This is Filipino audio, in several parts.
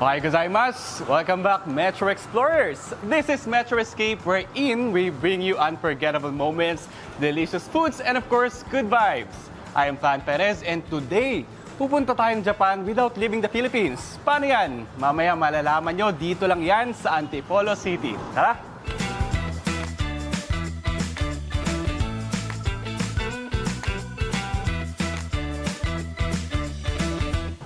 Hi gozaimasu! Welcome back, Metro Explorers! This is Metro Escape, wherein we bring you unforgettable moments, delicious foods, and of course, good vibes. I am Fan Perez, and today, pupunta tayong Japan without leaving the Philippines. Paano yan? Mamaya malalaman nyo, dito lang yan sa Antipolo City. Tara!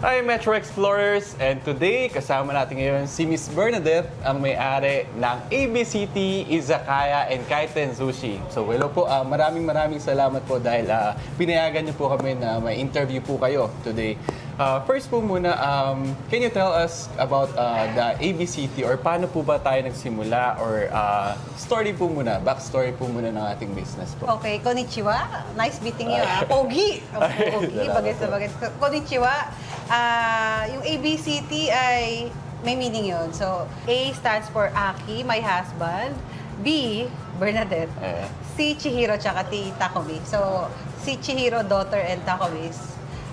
Hi Metro Explorers! And today, kasama natin ngayon si Miss Bernadette, ang may-ari ng ABCT Izakaya and Kaiten Sushi. So hello po, maraming salamat po dahil pinayagan niyo po kami na may interview po kayo today. First po muna, can you tell us about the ABCT or paano po ba tayo nagsimula or story po muna, backstory po muna ng ating business po. Okay, konnichiwa. Nice meeting you, Pogi! Pogi, bagay sa bagay. Konnichiwa. Yung ABCT ay may meaning yun. So, A stands for Aki, my husband. B, Bernadette. C, Chihiro, tsaka T, Takumi. So, si Chihiro, daughter, and Takumi is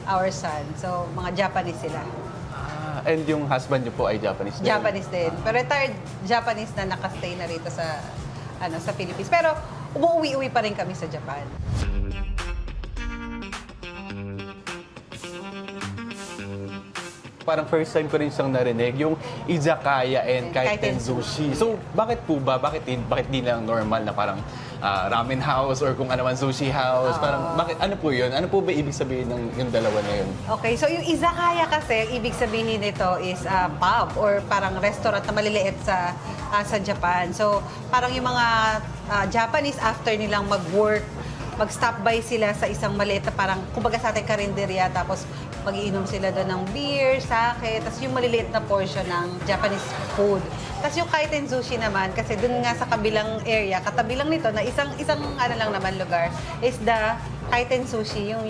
our son. So, mga Japanese sila. And yung husband niyo po ay Japanese din? Japanese din. Pero retired Japanese na nakastay na rito sa sa Philippines. Pero umuwi-uwi pa rin kami sa Japan. Parang first time ko rin siyang narinig, yung Izakaya and Kaiten Sushi. So, bakit po ba? Bakit di lang normal na parang ramen house or kung ano man sushi house? Parang, ano po yun? Ano po ba ibig sabihin ng yung dalawa na yun? Okay, so yung Izakaya kasi, ibig sabihin nito is pub or parang restaurant na maliliit sa Japan. So, parang yung mga Japanese after nilang mag-work, mag-stop by sila sa isang maliit na parang, kumbaga sa ating karinderya, tapos mag-iinom sila doon ng beer, sake, tapos yung maliliit na portion ng Japanese food. Tapos yung Kaiten Sushi naman, kasi doon nga sa kabilang area, katabi lang nito, na isang ano lang naman lugar, is the Kaiten Sushi, yung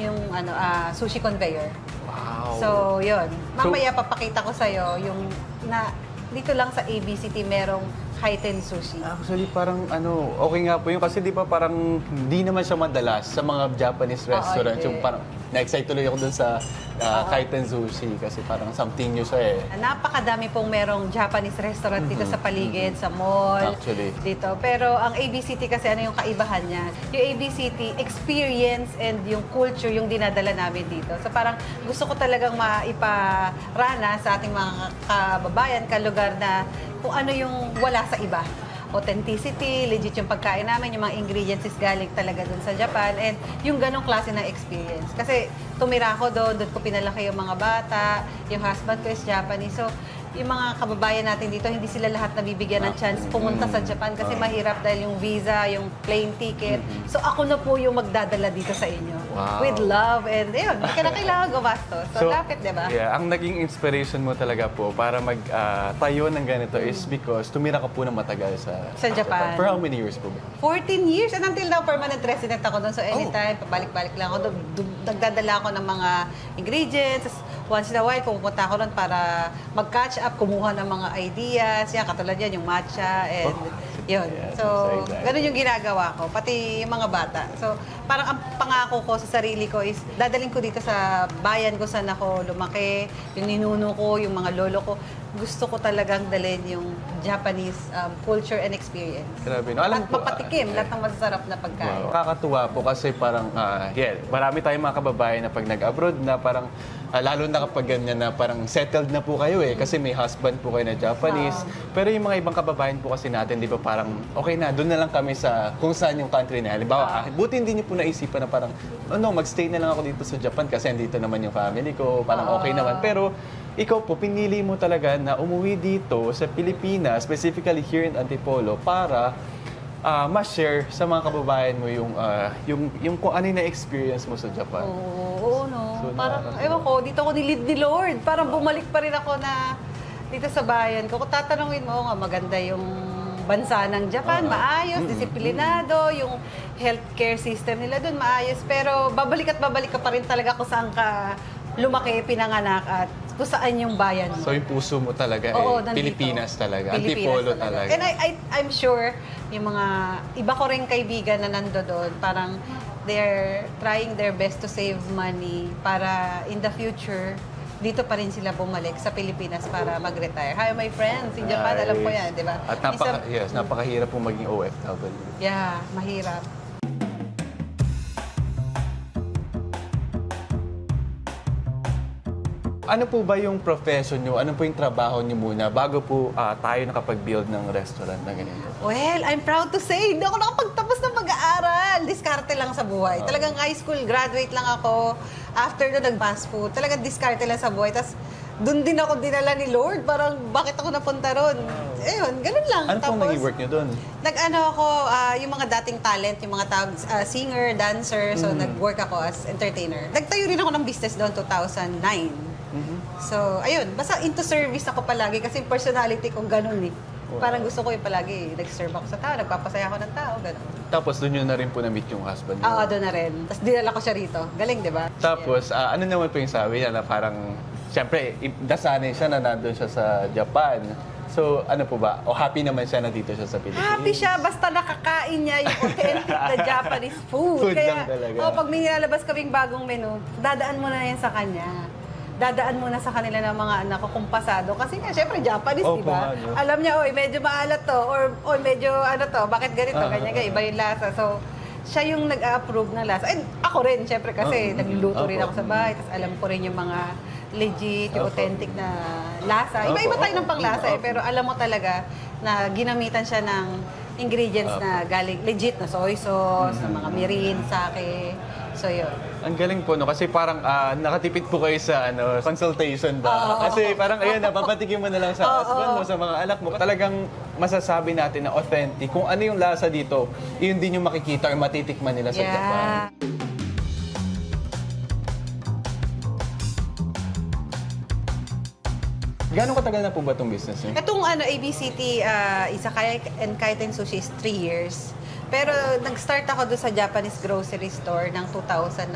sushi conveyor. Wow! So, yun. Mamaya papakita ko sa'yo yung dito lang sa ABCT merong Kaiten Sushi. Actually, parang okay nga po yun kasi di ba parang hindi naman siya madalas sa mga Japanese restaurant. Yung parang na-excite tuloy ako dun sa Kaiten Sushi kasi parang something new siya eh. Napakadami pong merong Japanese restaurant dito sa paligid, sa mall. Actually. Dito. Pero ang ABCT kasi ano yung kaibahan niya? Yung ABCT, experience and yung culture yung dinadala namin dito. So parang gusto ko talagang maiparana sa ating mga kababayan, kalugar na kung ano yung wala sa iba. Authenticity, legit yung pagkain namin, yung mga ingredients is galing talaga dun sa Japan, and yung ganong klase ng experience. Kasi tumira ako doon ko pinalaki yung mga bata, yung husband ko is Japanese. So, yung mga kababayan natin dito, hindi sila lahat nabibigyan ng chance pumunta sa Japan kasi mahirap dahil yung visa, yung plane ticket. So, ako na po yung magdadala dito sa inyo. Wow. With love, and yun, hindi ka na kailangan gumastos. So, lapit, di ba? Yeah, ang naging inspiration mo talaga po para magtayo ng ganito is because tumira ka po ng matagal sa Japan. For how many years po ba? 14 years, and until now, permanent resident ako doon. So, anytime, pabalik-balik lang ako doon. Nagdadala ako ng mga ingredients. Once in a while, pupunta ako doon para mag-catch up, kumuha ng mga ideas. Yan, katulad yan, yung matcha, and yun. Yes, So, exactly. ganun yung ginagawa ko, pati yung mga bata. So, parang ang pangako ko sa sarili ko is, dadaling ko dito sa bayan ko saan ako lumaki, yung ninuno ko, yung mga lolo ko. Gusto ko talagang dalhin yung Japanese culture and experience. Grabe, no? At mapatikim, lahat ng masasarap na pagkain. Wow. Kakatuwa po kasi parang, marami tayong mga kababayan na pag nag-abroad na parang, lalo na kapag ganyan na parang settled na po kayo kasi may husband po kayo na Japanese. Pero yung mga ibang kababayan po kasi natin, di ba parang, okay na, doon na lang kami sa kung saan yung country na. Halimbawa, buti hindi niyo po naisipan na parang, magstay na lang ako dito sa Japan kasi andito naman yung family ko, parang okay naman. Pero, ikaw po, pinili mo talaga na umuwi dito sa Pilipinas, specifically here in Antipolo, para ma-share sa mga kababayan mo yung kung ano yung na-experience mo sa Japan. Oo, no. So, parang, ewan ko, dito ako nilid ni Lord. Parang bumalik pa rin ako na dito sa bayan ko. Kung tatanungin mo, maganda yung bansa ng Japan, maayos, disiplinado, yung healthcare system nila doon, maayos. Pero babalik at babalik ka pa rin talaga kung saan ka lumaki, pinanganak, at kung saan yung bayan mo. So yung puso mo talaga Nandito. Pilipinas talaga, Pilipinas Antipolo talaga. And I'm sure yung mga iba ko ring kaibigan na nando doon, parang they're trying their best to save money para in the future dito pa rin sila bumalik sa Pilipinas para mag-retire. Hi, my friends. In Japan, alam ko yan, di ba? At napakahirap po maging OFW. Yeah, mahirap. Ano po ba yung profession nyo? Ano po yung trabaho nyo muna bago po tayo nakapag-build ng restaurant na ganito? Well, I'm proud to say, hindi ako nakapagtapos ng pag-aaral. Diskarte lang sa buhay. Talagang high school graduate lang ako. After na nag-fast food, talagang diskarte lang sa buhay. Tapos, doon din ako dinala ni Lord. Parang, bakit ako napunta ron? Ayun, ganun lang. Ano pong naging work nyo doon? Nag-ano ako, yung mga dating talent, yung mga tawag, singer, dancer. So, nag-work ako as entertainer. Nagtayo rin ako ng business doon 2009. So, ayun, basta into service ako palagi kasi personality ko ganun eh. Parang gusto ko yung palagi, nag-serve ako sa tao, nagpapasaya ako ng tao, ganun. Tapos doon nyo na rin po na-meet yung husband nyo? Oo, doon na rin. Tapos dinala ko siya rito. Galing, di ba? Tapos, ano naman po yung sabi niya na parang, siyempre, dasanay siya na nandun siya sa Japan. So, ano po ba? O happy naman siya na dito siya sa Pilipinas? Happy siya, basta nakakain niya yung authentic na Japanese food. Food lang talaga. Pag may nilalabas kaming bagong menu, dadaan mo na yan sa kanya. Dadaan mo na sa kanila ng mga anak ko kung pasado. Kasi nga, syempre, Japanese, Opo, di ba? ano. Alam niya, oy, medyo maalat to, or medyo ano to, bakit ganito, ganyan, iba yung lasa. So, siya yung nag-approve ng lasa. And ako rin, syempre, kasi nagluluto rin ako sa bahay. Tapos alam ko rin yung mga legit, yung authentic na lasa. Iba-iba tayo ng panglasa eh, pero alam mo talaga na ginamitan siya ng ingredients na galing legit na soy sauce, na mga mirin, sake. So, yun. Ang galing po, no? Kasi parang nakatipid po kayo sa consultation ba? Kasi parang, ayun, napapatikim mo na lang sa husband mo, sa mga anak mo. Talagang masasabi natin na authentic. Kung ano yung lasa dito, yun din yung makikita or matitikman nila sa Japan. Gano'ng katagal na po ba itong business niyo? Itong ABCT, Izakaya and Kaiten Sushi is 3 years. Pero nag-start ako doon sa Japanese grocery store ng 2019.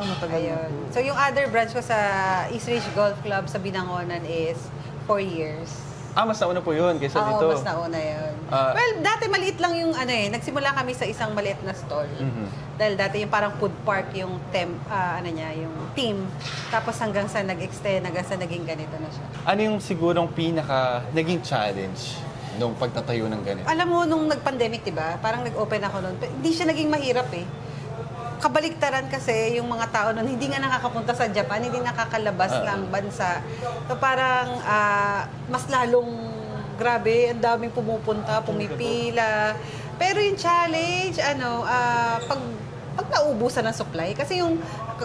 Matagal na Ayun. So yung other branch ko sa East Ridge Golf Club sa Binangonan is 4 years. Mas nauna po yun kaysa dito. Oo, mas nauna yun. Well, dati maliit lang yung nagsimula kami sa isang maliit na stall. Dahil dati yung parang food park yung yung team. Tapos hanggang sa nag-extend, hanggang sa naging ganito na siya. Ano yung sigurong naging challenge nung pagtatayo ng ganito? Alam mo, nung nag-pandemic, diba? Parang nag-open ako noon. Hindi siya naging mahirap eh. Kabaliktaran kasi yung mga tao noon, hindi nga nakakapunta sa Japan, hindi nakakalabas ng bansa. So parang mas lalong grabe, ang daming pumupunta, pumipila. Pero yung challenge, pag naubusan ng supply, kasi yung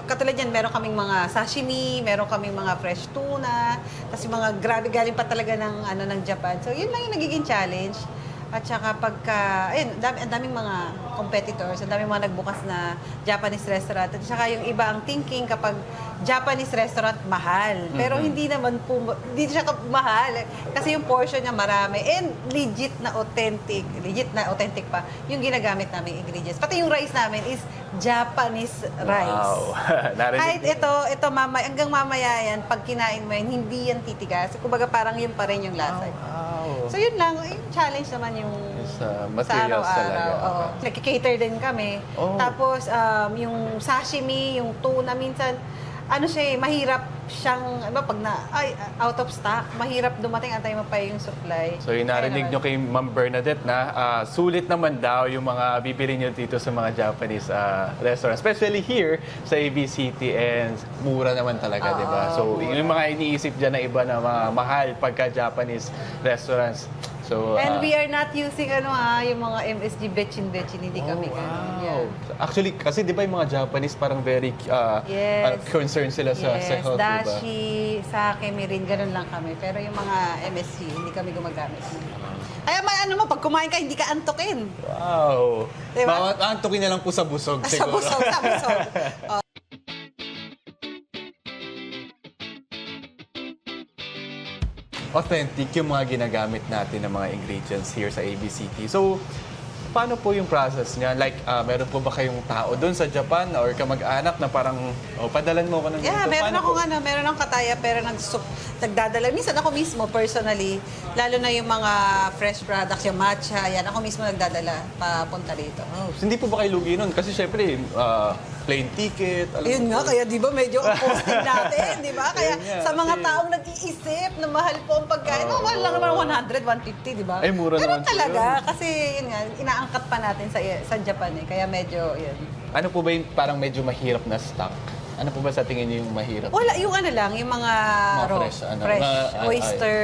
katulad yan, meron kaming mga sashimi, meron kaming mga fresh tuna, tapos yung mga grabe galing pa talaga ng Japan. So yun lang yung nagiging challenge. At saka ang daming mga competitors, ang daming mga nagbukas na Japanese restaurant. At saka yung iba ang thinking kapag Japanese restaurant, mahal. Pero hindi siya mahal. Kasi yung portion niya marami. And legit na authentic pa, yung ginagamit namin ingredients. Pati yung rice namin is Japanese rice. Wow. Kahit ito hanggang mamaya yan, pag kinain mo yan, hindi yan titigas. Kumbaga parang yun pa rin yung lasa. Wow. So yun lang, yung challenge naman yung sa materials sa talaga. araw-araw. Oo. Nagki-cater din kami. Oh. Tapos yung sashimi, yung tuna, minsan mahirap siyang, pag out of stock, mahirap dumating, antay mo pa yung supply. So yung narinig nyo kay Ma'am Bernadette na sulit naman daw yung mga bibili nyo dito sa mga Japanese restaurants. Especially here sa ABCT, and mura naman talaga, di ba? So yung mga iniisip dyan na iba na mga mahal pagka Japanese restaurants. So, And we are not using yung mga MSG bechin-bechin, hindi kami ganun. Yeah. Actually, kasi di ba yung mga Japanese parang very concerned sila sa health, di ba? Dashi, sake, mirin, ganun lang kami. Pero yung mga MSG, hindi kami gumagamit. Kaya pag kumain ka, hindi ka antukin. Wow! Diba? Antukin na lang po sa busog, Sa siguro. busog. Authentic yung mga ginagamit natin ng mga ingredients here sa ABCT. So, paano po yung process niya? Like, meron po ba kayong tao doon sa Japan or kamag-anak na parang, padalan mo ko ng Yeah, ganito? meron akong kataya, pero nagdadala. Minsan ako mismo, personally, lalo na yung mga fresh products, yung matcha, yan, ako mismo nagdadala papunta dito. Hindi po ba kayo lugi nun? Kasi syempre, plane ticket. Alam Yun mo nga, po. kaya di ba medyo ang costing natin, di ba? Kaya Yun nga, sa mga kasi- taong nag-iisip na mahal po ang pagkain, Oo. mahal lang naman 100, 150, di ba? Ay, mura Pero naman po talaga, yun. kasi yun nga, inaangkat pa natin sa Japan eh, kaya medyo, yun. Ano po ba yung parang medyo mahirap na stock? Ano po ba sa tingin niyo yung mahirap? Wala, yung ano lang, yung mga, raw, fresh, ano, fresh mga- oyster.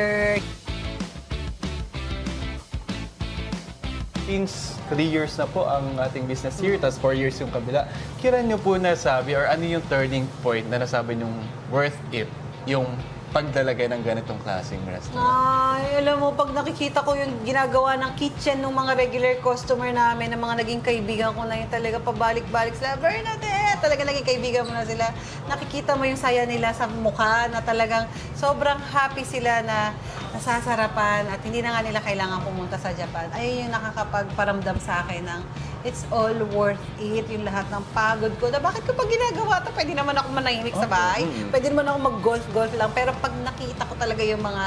Since 3 years na po ang ating business here, tapos 4 years yung kabila, kailan nyo po nasabi or ano yung turning point na nasabi nyong worth it yung pagdalagay ng ganitong klaseng restaurant? Ay, alam mo, pag nakikita ko yung ginagawa ng kitchen ng mga regular customer namin, ng mga naging kaibigan ko na yun talaga pabalik-balik sila, Bernadette, talaga naging kaibigan mo na sila. Nakikita mo yung saya nila sa mukha na talagang sobrang happy sila na nasasarapan at hindi na nga nila kailangan pumunta sa Japan. Ayun yung nakakapagparamdam sa akin ng it's all worth it, yung lahat ng pagod ko. Na bakit ko pa ginagawa to? Pwede naman ako manahimik sa bahay. Pwede naman ako mag-golf-golf lang. Pero pag nakita ko talaga yung mga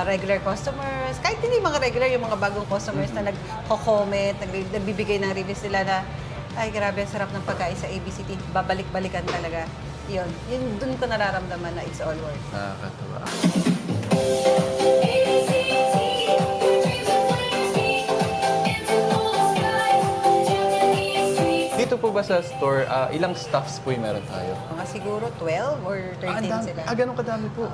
regular customers, kahit hindi mga regular, yung mga bagong customers na nagko-comment, nagbibigay ng reviews nila na, ay grabe, ang sarap ng pagkain sa ABCT. Babalik-balikan talaga. Yun dun ko nararamdaman na it's all worth. Nakakatawa. Dito po ba sa store, ilang staffs po yung meron tayo? Mga siguro 12 or 13 sila. Ganun kadami po.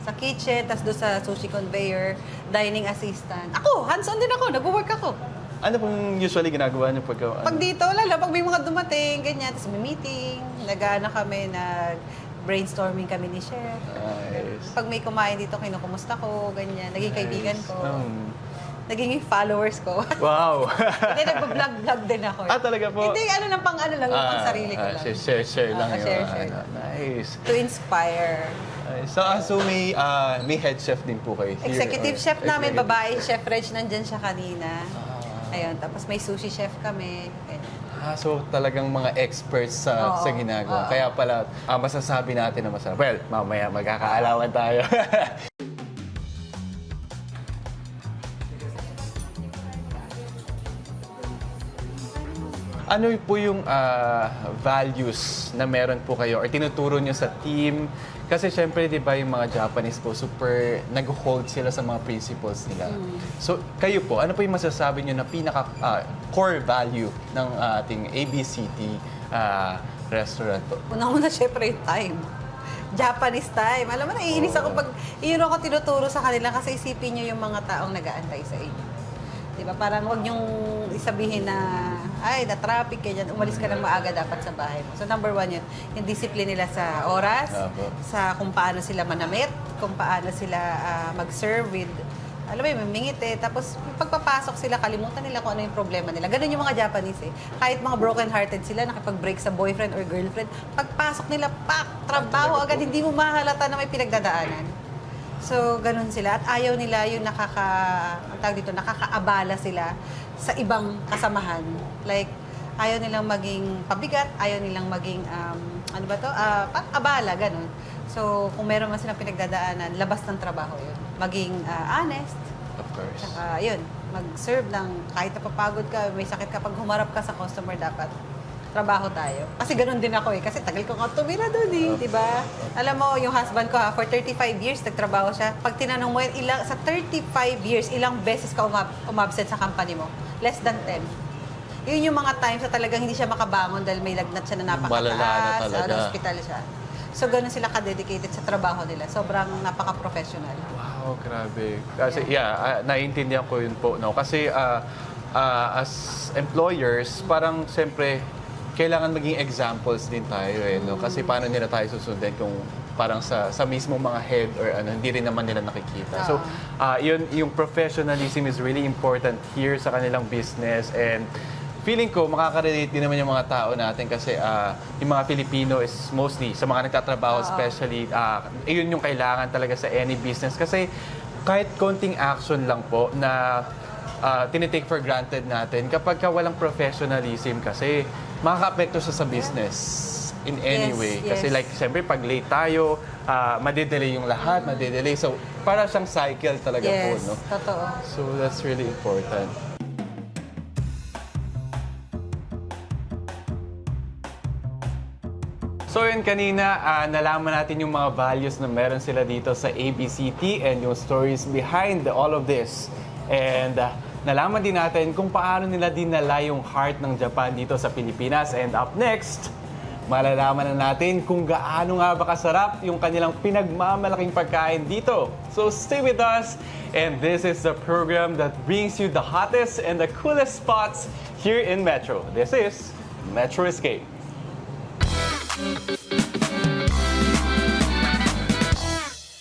Sa kitchen, tas doon sa sushi conveyor, dining assistant. Ako, hands-on din ako, nag-work ako. Ano pong usually ginagawa niyo pag... Pag dito, lalo, pag may mga dumating, ganyan, tas may meeting, nag-ano kami, brainstorming kami ni Chef. Nice. Pag may kumain dito, kinukumusta ko, ganyan, naging kaibigan ko. Naging followers ko. Wow! Hindi, nagpa-vlog din ako. Talaga po? Hindi, ano lang pang ano lang, yung pang sarili ko lang. Share lang yung... Share. Nice. To inspire. So may head chef din po kayo here? Executive or- chef namin, Executive. babae, Chef Reg, nandyan siya kanina. Ayun, tapos may sushi chef kami. Ganyan. So talagang mga experts sa Oo, ginagawa. oo. Kaya pala, masasabi natin na masarap. Well, mamaya magkakaalawan tayo. Ano po yung values na meron po kayo or tinuturo nyo sa team? Kasi syempre, di ba, yung mga Japanese po, super nag-hold sila sa mga principles nila. So, kayo po, ano po yung masasabi nyo na pinaka-core value ng ating ABCT restaurant po? Unang-una, syempre, yung time. Japanese time. Alam mo, naiinis ako pag yun ako tinuturo sa kanila kasi isipin nyo yung mga taong nag-aantay sa inyo. Diba? Parang wag niyong isabihin na, ay, na-traffic, ganyan, umalis ka ng maaga dapat sa bahay mo. So, number one yun, yung discipline nila sa oras, Apo. sa kung paano sila manamit, kung paano sila mag-serve with, alam mo yun, mimingit eh. Tapos, pagpapasok sila, kalimutan nila kung ano yung problema nila. Ganun yung mga Japanese eh. Kahit mga broken-hearted sila, nakipag-break sa boyfriend or girlfriend, pagpasok nila, trabaho agad, hindi mo mahalata na may pinagdadaanan. So, ganun sila. At ayaw nila yung nakakaabala sila sa ibang kasamahan. Like, ayaw nilang maging pabigat, ayaw nilang maging, abala, ganun. So, kung meron man silang pinagdadaanan, labas ng trabaho yun. Maging honest, Of course. saka yun, mag-serve ng kahit napapagod ka, may sakit ka, pag humarap ka sa customer, dapat trabaho tayo. Kasi ganun din ako eh. Kasi tagal ko nga tumira doon eh, di ba? Alam mo, yung husband ko for 35 years, nagtrabaho siya. Pag tinanong mo, sa 35 years, ilang beses ka umabsent sa company mo? Less than 10. Yun yung mga times na talagang hindi siya makabangon dahil may lagnat siya na Malala na napakataas, talaga. hospital siya. So, ganun sila ka-dedicated sa trabaho nila. Sobrang napaka-professional. Wow, grabe. Kasi, naiintindihan ko yun po. No? Kasi, as employers, parang siyempre, kailangan maging examples din tayo eh, no? Kasi paano nila tayo susundin kung parang sa mismo mga head or ano, hindi rin naman nila nakikita. So, yun, yung professionalism is really important here sa kanilang business and feeling ko makaka-relate din naman yung mga tao natin kasi yung mga Pilipino is mostly sa mga nagtatrabaho especially, yun yung kailangan talaga sa any business kasi kahit konting action lang po na tinitake for granted natin kapag walang professionalism kasi makaka-apekto siya sa business in any Yes, way. yes. Kasi like, siyempre, pag late tayo, madedelay yung lahat, madedelay. So, para siyang cycle talaga po, Yes, no? totoo. So, that's really important. So yun kanina, nalaman natin yung mga values na meron sila dito sa ABCT and yung stories behind all of this. And nalaman din natin kung paano nila dinala yung heart ng Japan dito sa Pilipinas. And up next, malalaman na natin kung gaano nga ba kasarap yung kanilang pinagmamalaking pagkain dito. So stay with us, and this is the program that brings you the hottest and the coolest spots here in Metro. This is Metro Escape.